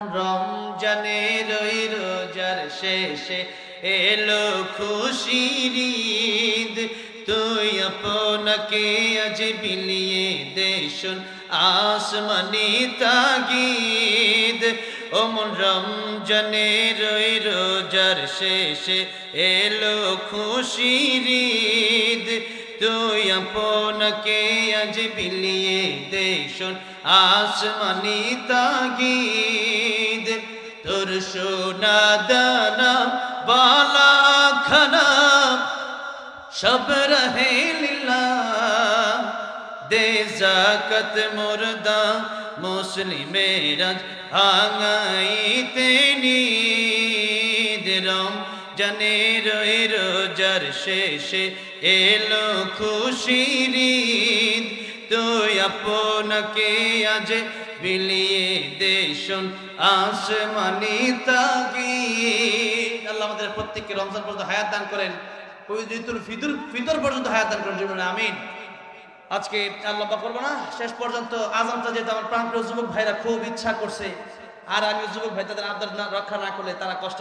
রমজানের ওই রোজার শেষে এলো খুশির ঈদ, তুই আপনাকে আজ বিলিয়ে দে শোন আসমানি তাগিদ। ওমন রমজানের ওই রোজার শেষে এলো খুশির ঈদ, তুই আপনাকে আজ বিলিয়ে দে শোন আসমানি তাগিদ। তোর সোনা দানা বালা খানা সব রহে লিল্লাহ, দে যাকাত মুর্দা মুসলিমেরা ভাঙাইতে নিদ। রমজানের ওই রোজার শেষে এলো খুশির ঈদ, তুই আপনাকে আজ বিলিয়ে দে শোন আসমানি তাগিদ। আল্লাহ আমাদের প্রত্যেককে রমজান পর্যন্ত হায়াত দান করেন, ঈদুল ফিতর পর্যন্ত হায়াত দান করেন, জীবনে আমিন। আজকে আল্লাহ করবো না, শেষ পর্যন্ত আজানটা যেহেতু আমার প্রাণপ্রিয় যুবক ভাইরা খুব ইচ্ছা করছে, আর আমি যুবক ভাই তাদের আদর রক্ষা না করলে তারা কষ্ট